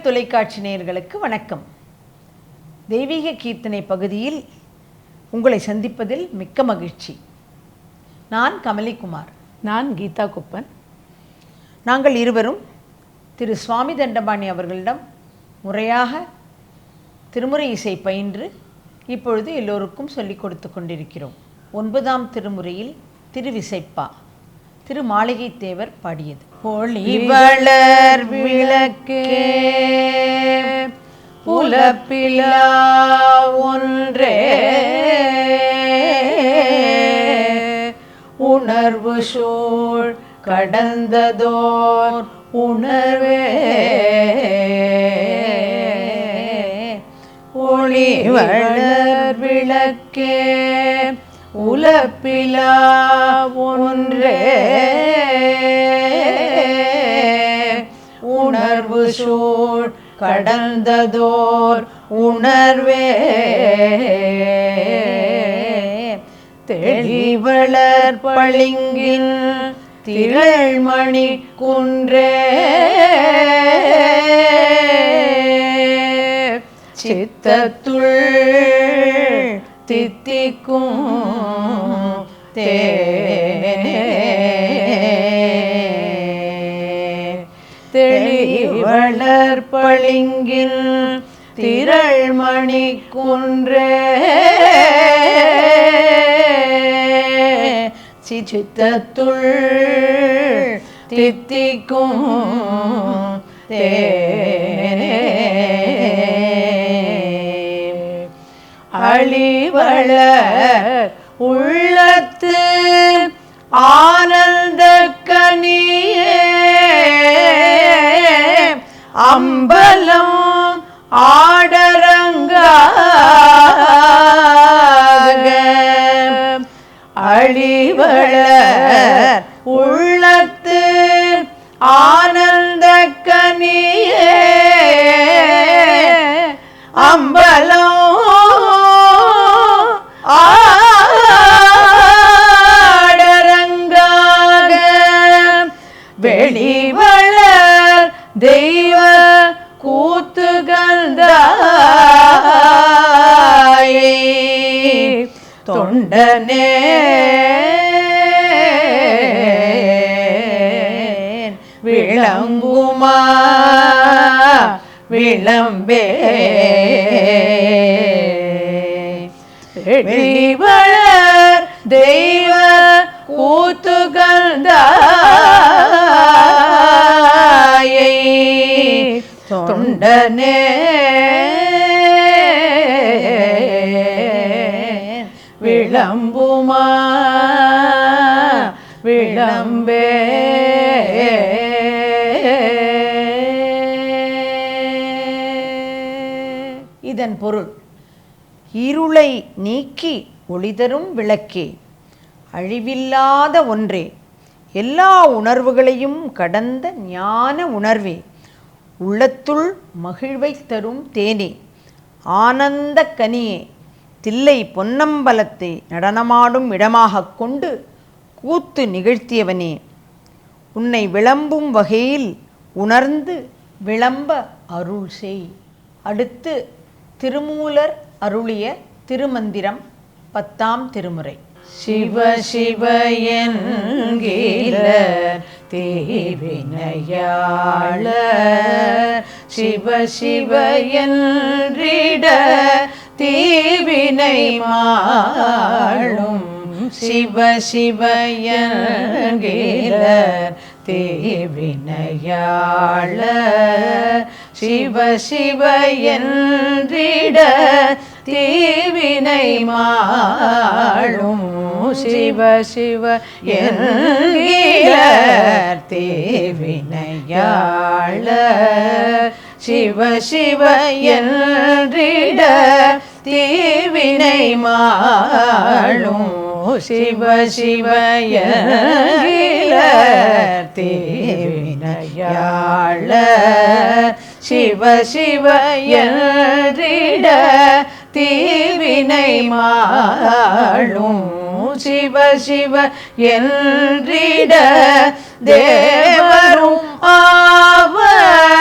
தொலைக்காட்சி நேயர்களுக்கு வணக்கம். தெய்வீக கீர்த்தனை பகுதியில் உங்களை சந்திப்பதில் மிக்க மகிழ்ச்சி. நான் கமலிக்குமார். நான் கீதா குப்பன். நாங்கள் இருவரும் திரு சுவாமி தண்டபாணி அவர்களிடம் முறையாக திருமுறை இசை பயின்று இப்பொழுது எல்லோருக்கும் சொல்லிக் கொடுத்து கொண்டிருக்கிறோம். 9ஆம் திருமுறையில் திருவிசைப்பா திரு மாளிகை தேவர் பாடியது. ஒளிவளர் விளக்கே புலப்பிலா ஒன்றே உணர்வு சூழ் கடந்ததோர் உணர்வே ஒளிவளர் விளக்கே உலப்பிலா ஒன்றே உணர்வு சூழ் கடந்ததோர் உணர்வே தெளிவளர் பளிங்கின் திரள்மணி குன்றே சித்தத்துள் தித்திக்கும் தேனே தெளிவளர் பளிங்கின் திரள்மணி குன்றே சித்தத்துள் தித்திக்கும் தேனே அழிவளர் உள்ளத்து ஆனந்த கனியே அம்பலம் ஆடரங்காக அழிவளர் உள்ளத்து ஆனந்த கனியே அம்பலம் ஆடரங்காக வெளிவளர் தெய்வ கூத்துகந்தாயை தொண்டனே விளங்குமா விளம்பே வெளிவளர் தெய்வ கூத்துகந்தாயை தொண்டனே விளம்புமா விளம்பே இதன் பொருள் இருளை நீக்கி ஒளிதரும் விளக்கே, அழிவில்லாத ஒன்றே, எல்லா உணர்வுகளையும் கடந்த ஞான உணர்வே, உள்ளத்துள் மகிழ்வை தரும் தேனே, ஆனந்த கனியே, தில்லை பொன்னம்பலத்தை நடனமாடும் இடமாக கொண்டு கூத்து நிகழ்த்தியவனே, உன்னை விளம்பும் வகையில் உணர்ந்து விளம்ப அருள் செய். அடுத்து திருமூலர் அருளிய திருமந்திரம் 10ஆம் திருமுறை. சிவ சிவ என்கிற தீவினையாளர் சிவ சிவ என்றிட தீவினை மாளும் சிவ சிவ என்கிற தீவினையாளர் சிவ சிவ என்றிட தீவினை மாளும் சிவ சிவ என்கிற தீவினையாளர் சிவ சிவ என்றிட தீவினை மாளும் சிவ சிவ என்கிற தீவினையாளர் சிவ சிவ என்றிட தீவினை மாளும் சிவ சிவ என்றிட தேவரும் ஆவர்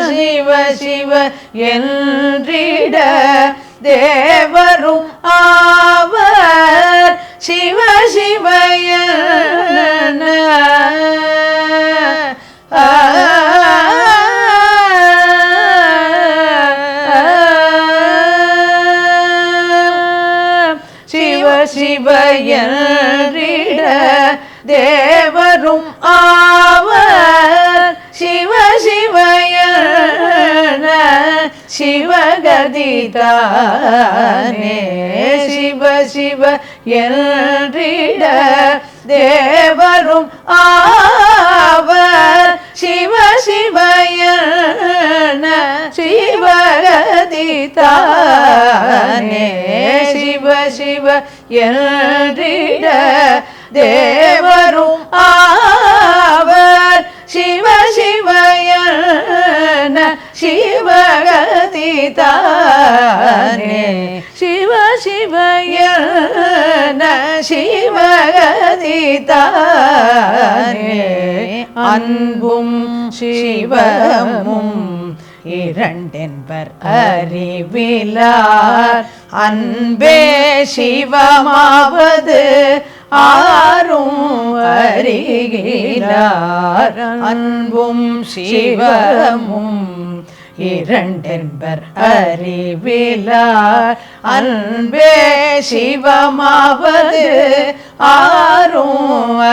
சிவ சிவ என்றிட தேவரும் ஆவர் சிவ சிவ என சிவ சிவ என்றிட தேவரும் ஆவர் சிவ சிவ என சிவகதிதானே சிவ சிவ என்றிட தேவரும் ஆவர் சிவ சிவ என சிவகதிதானே சிவ சிவ என்றிட தேவரும் ஆவர் சிவ சிவ என சிவகதிதானே சிவ சிவ என சிவகதிதானே அன்பும் சிவமும் இரண்டென்பர் அறிவிலார் அன்பே சிவமாவது ஆரும் அறிகிலார் அன்பும் சிவமும் இரண்டென்பர் அறிவிலார் அன்பே சிவமாவது ஆரும்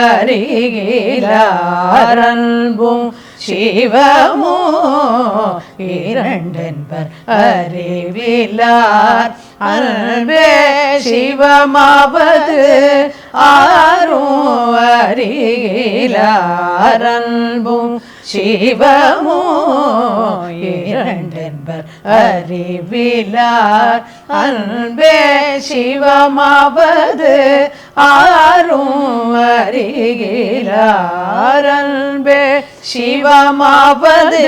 அறிகிலார் அன்பும் சிவமோ இரண்டென்பர் அறிவிலார் அன்பே சிவமாவது ஆரும் அறிகிலார் அன்பும் சிவமோ இரண்டென்பர் அறிவிலார் அன்பே சிவமாவது ஆரும் அறிகிலார் அன்பே சிவமாவது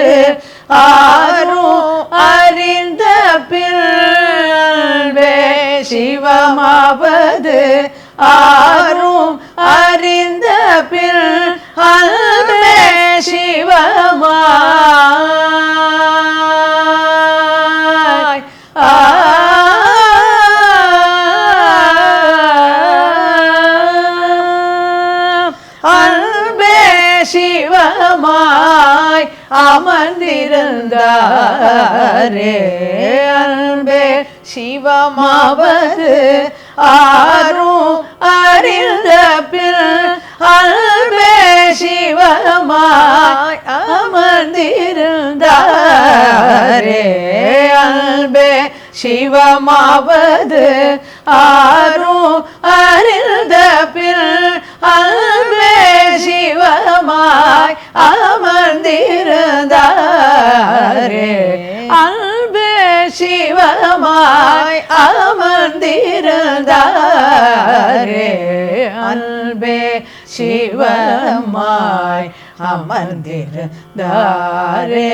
ஆரும் அறிந்த பின்பே சிவமாவது ஆரும் அறிந்த பின் அன்பே சிவமாய் அன்பே சிவமாய் அமர்ந்திருந்தாரே அன்பே சிவமாவது ஆரும் அறிந்த பின் அன்பே சிவமாய் அமர்ந்திருந்தாரே அன்பே சிவமாவது ஆரும் அறிந்த பின் அன்பே சிவமாய் அமர்ந்திருந்தாரே அன்பே சிவமாய் அமர்ந்திருந்தாரே அன்பே சிவமாய் அமர்ந்திருந்தாரே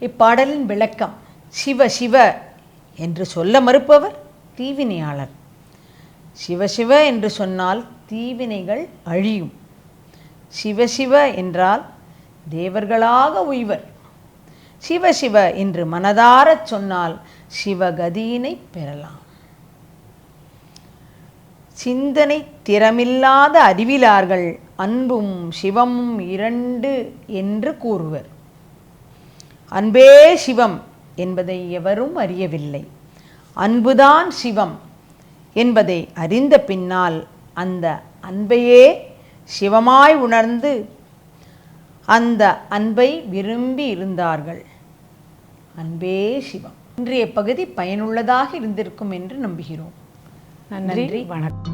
இப்பாடலின் விளக்கம். சிவ சிவ என்று சொல்ல மறுப்பவர் தீவினையாளர். சிவ சிவ என்று சொன்னால் தீவினைகள் அழியும். சிவ சிவ என்றால் தேவர்களாக உய்வர். சிவ சிவ என்று மனதாரச் சொன்னால் சிவகதியினை பெறலாம். சிந்தனை திறமில்லாத அறிவிலார்கள் அன்பும் சிவமும் இரண்டு என்று கூறுவர். அன்பே சிவம் என்பதை எவரும் அறியவில்லை. அன்புதான் சிவம் என்பதை அறிந்த பின்னால் அந்த அன்பையே சிவமாய் உணர்ந்து அந்த அன்பை விரும்பி இருந்தார்கள். அன்பே சிவம். இன்றைய பகுதி பயனுள்ளதாக இருந்திருக்கும் என்று நம்புகிறோம். நன்றி, வணக்கம்.